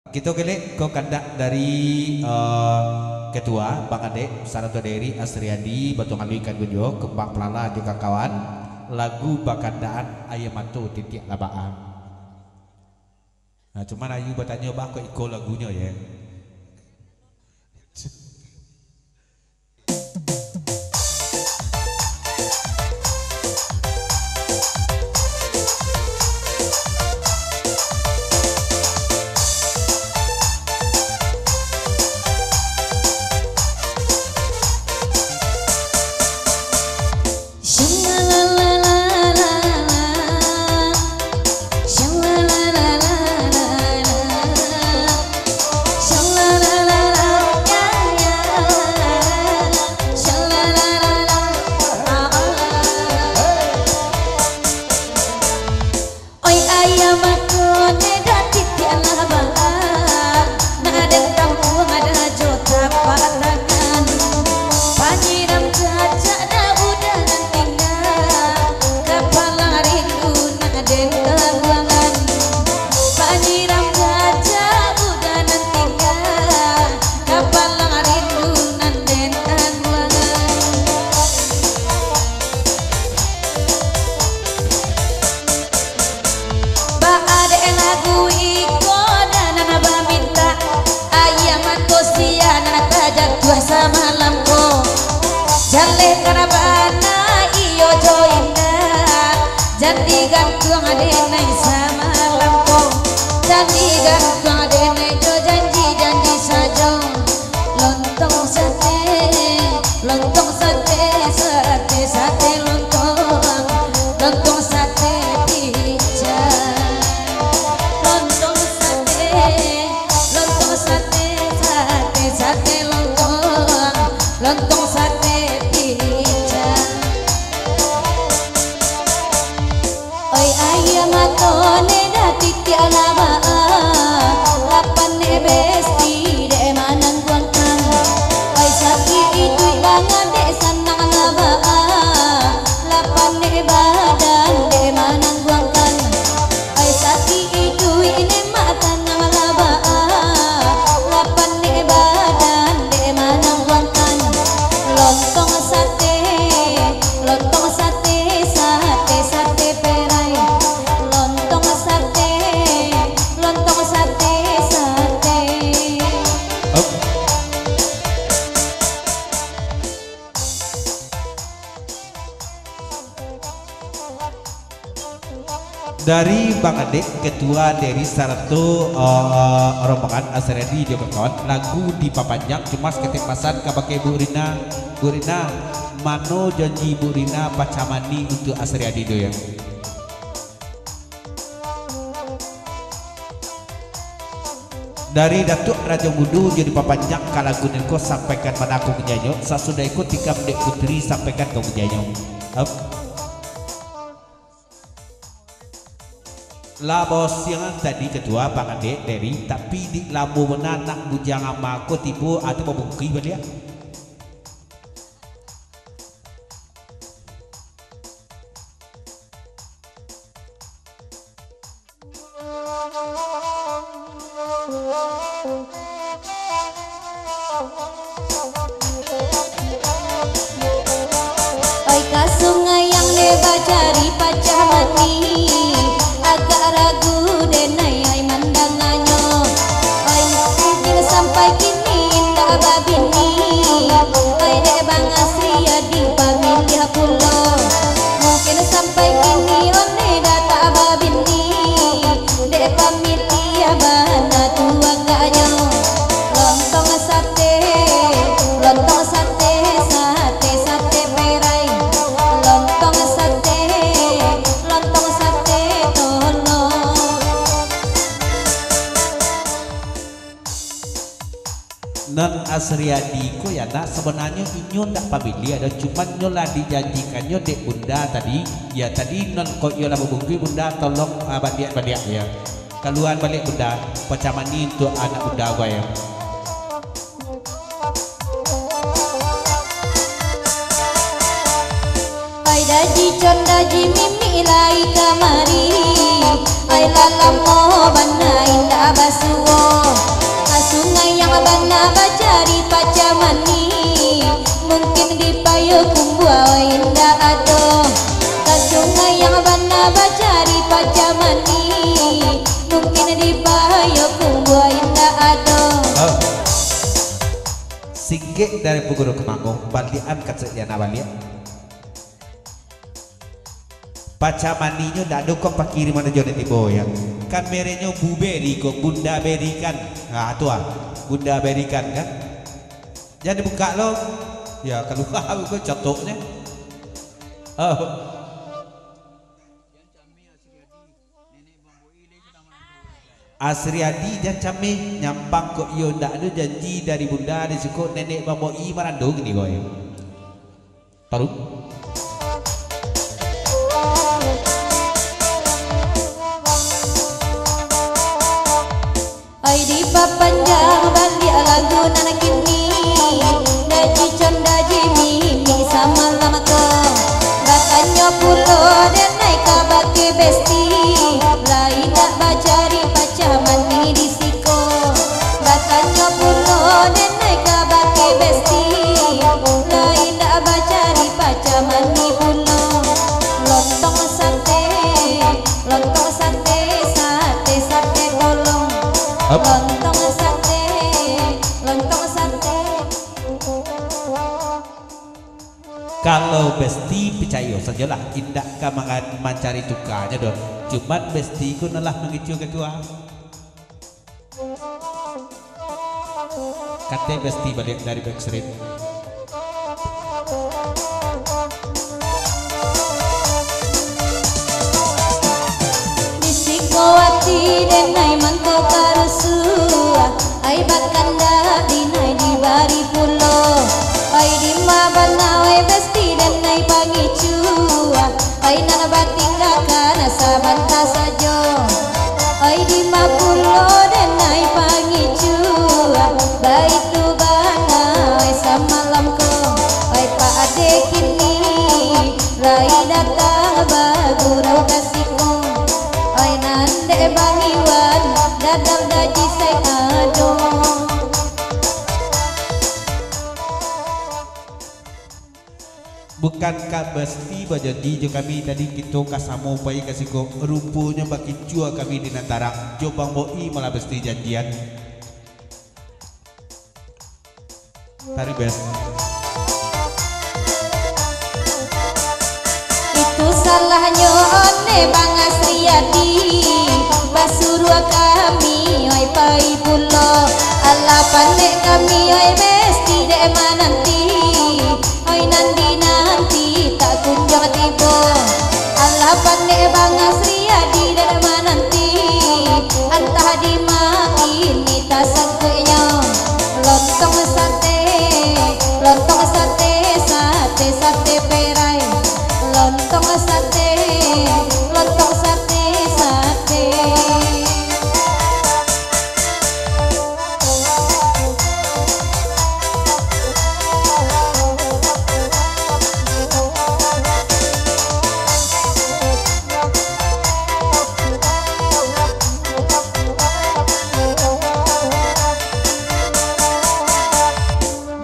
Kita kali kau kandak dari ketua Bang Ade Sarato Deri Asriadi Batu Ngalui Ikan Gunjo Kembang Pelala juga kawan lagu bakandaan ayam matu titik labaan. Nah cuman ayu bertanya bah kok ikut lagunya ya. Sama lampu jaleh karabana iyo joinda jadi gantung adene sama lampu jadi gantung adene jo janji saja lontong sate lontong sate pica lontong sate lontong sate pica oi ayam atone da titi alaba lapan ne besti de manang guangkan oi saki itu bangan de sanang alaba lapan ne badan de manang guangkan oi saki itu ini makan alaba lapan ne badan de manang guangkan lontong sate perai lontong sate dari Bang Ade ketua dari Sarato rombongan Asriadi juga kawan lagu dipapanjang cuma ketepasan kabake Bu Rina mano janji Bu Rina pacamani untuk Asriadi do ya. Dari Datuk Raja Mudu jadi papanjang kalagu nilko sampaikan pada aku menyanyi sasudah ikut tiga Dek Putri sampaikan ke menyanyi. Labos yang tadi ketua Bang Ade dari tapi di labu menanak bujang ama ko tibu atau membungki balik. Oi ka sungai yang leba cari pacamani agak ragu denai ai mandangannya oi mungkin sampai kini indah babini oi dek Bang Asriadi pamilih pulo mungkin sampai kini one data babini dek pamilih bana tuanganya lontong sate perai lontong sate tolong Non Asriadi ko ya nak sebenarnya inyo ndak pamili ada cuma nyola dijanjikannya dek bunda tadi ya tadi non kok yola bubungki bunda tolong badiak ya keluar balik bunda pacamani untuk anak bunda gua ya. Ai daji condaji mimi lai kamari ai lalam mo banai nda basuo yang bana bacari pacamani mungkin di payo kumbuai indah ado ke sungai yang bana bacari pacamani mungkin di payo kumbuai indah ado. Singgih dari Puguro Kemanggung balian katsejana balik pacamanino ndak dukung pakiri mana jone tibo ya kan merenya bu beri kok bunda berikan nah tua bunda berikan kan jadi buka lo ya keluar aku cotoknya Asriadi dan Cami nyampang kok yo ndak ada janji dari bunda di suku nenek bamboi marandong ni kok ya taruh ai di papanjang balik lagu nana kini daji condaji mimi sama lama ko katanya pulo dan naik kabake besti lai tak bacari pacamani di siko katanya pulo dan naik kabake besti lai tak bacari pacamani pulo lontong sate sate sate kolong lontong sate kalau besti percaya sajalah indah kamangan mencari tukanya dong cuman besti ku nalah mengicu ketua kata besti balik dari backstreet Bisikowati denai mangko karusu ai bakanda dinai di bari pulo ai di mabana we besti denai pangicu ai nana batinga kana sabanta sajo ai di mapulo denai pangicu baitu bana ai samalamko ai pa ade kini rai datang bagurau kasihku ai nande bangiwan dadal daji say ado bukankah besti bajadi jo kami tadi kita kasamo bayi kasih kok rupanya baki jua kami di nantara jobang boi malah besti janjian tari best itu salahnya one Bang Asriadi basuruh kami oi pai pulo ala pandek kami oi besti dek mananti oi nanti tak kunjung tiba ala pandek Bang Asriadi dek mananti antah di ini tak sangkutnya lontong sate perai lontong sate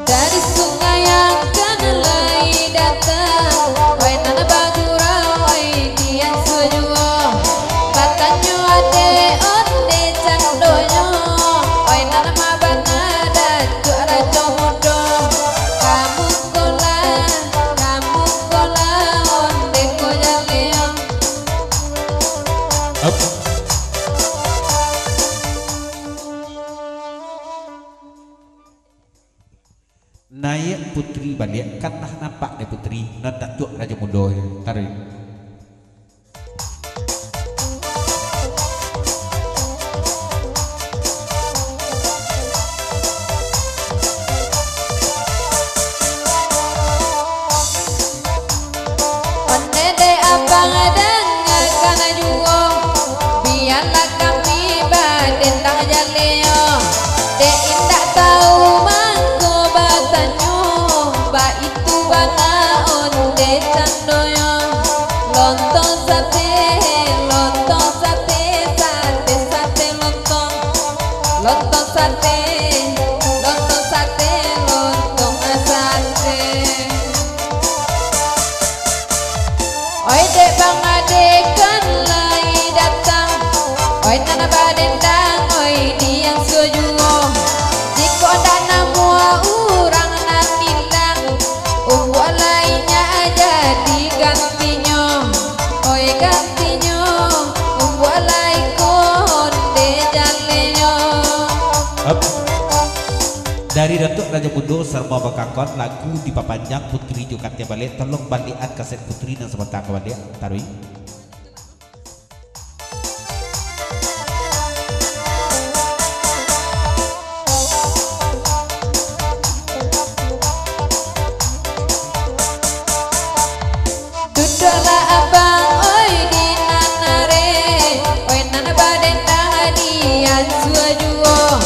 dari sungai yang kenalai datang oi nana bagurau oi dian sujuo katanya ade onde candonya oi nana mabana datu ada jomodo kamu kola onde ko jaleo naik putri balik kan nah nampak deh putri nanti juk raja muda tarik onde de abang dengar kana juo biarlah kami baden tang jaleo de indak tahu mangko batanyo ba itu bana onde candoyo lontong sate sate lontong sate, lontong sate, lontong sate. Oi dek bang adek kan lagi datang, oi nana badendang, oi diang sejuo. Jika dana mua urang nan nilang, umbuah lainnya jadi gantinya, oi gantinya, umbuah lain konde jalenyo. Dari Datuk Raja Mundo Sarma Bakakon lagu dipapanjang Putri Jokatnya balik, tolong balikan kaset Putri dan sebentar ke balik tarui. Duduklah abang oi di nanare, oi nana badendang dian suajuo.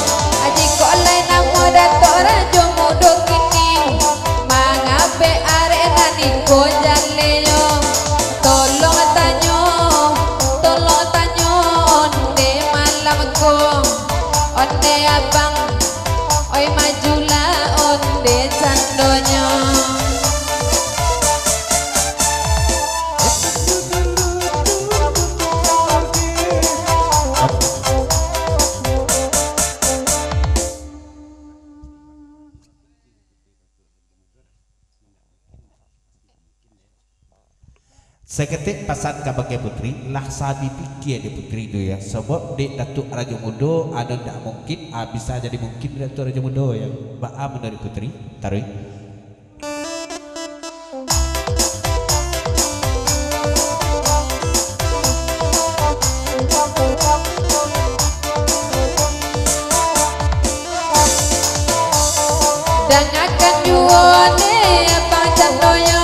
Aji kok lain namo Datuk Raja Mundo kini, mangabe are nani ko jaleyo. Tolong tanyo onde malam ko, onde abang oi majulah onde sandonyo. Seketik pasan kabake Putri lah sabi pikir di Putri itu ya, sebab dek Datuk Raja Mundo ada tak mungkin bisa jadi mungkin Datuk Raja Mundo ya ba'a mendari Putri tarui. Dan akan juone abang candoyo,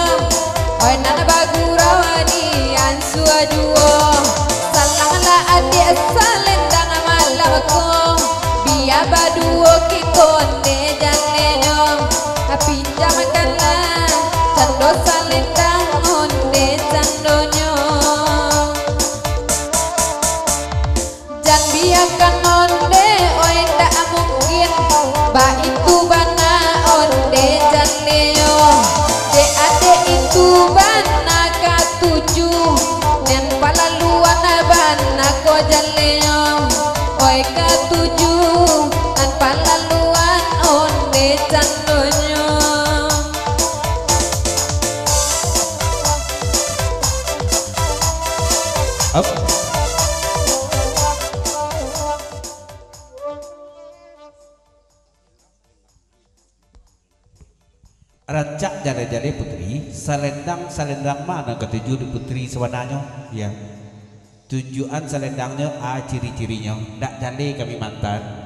oi nana bagurau dian suajuo. Salanglah adik salendang malam ko, biar baduo kikonde jalenyo. Pinjamkanlah cando salendang onde candonyo. Jangan biarkan onde oi tak mungkin, ba itu bana onde jalenyo. Dek adek itu bana katuju, nen palaluan bana ko jalenyo. Oi katuju nan palaluan onde candonyo. Up. Rancak jale-jale Putri, salendang mana ketujuh di Putri sebenarnya? Ya. Tujuan salendangnya ciri-cirinya. Ndak jale kami mantan.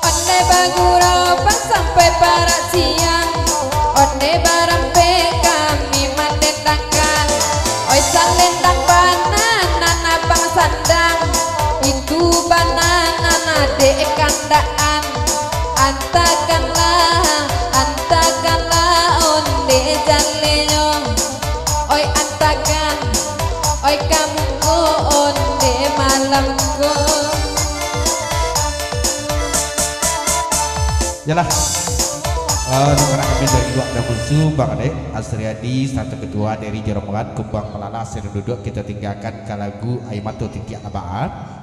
Onde bagurau pas sampai parak siang, onde barampe kami mendendangkan. Oi salendang bananan abang sandang, itu bananan dek kandaan. Antakanlah onde jalenyo. Oi antakan, oi kamu ko onde malamku. Yalah. Nomor kami dari dua ada musuh Bang Adek Asriadi satu ketua dari Jeromongan Kumbang Melala Serududuk kita tinggalkan ke lagu Aimato Titik Abaan.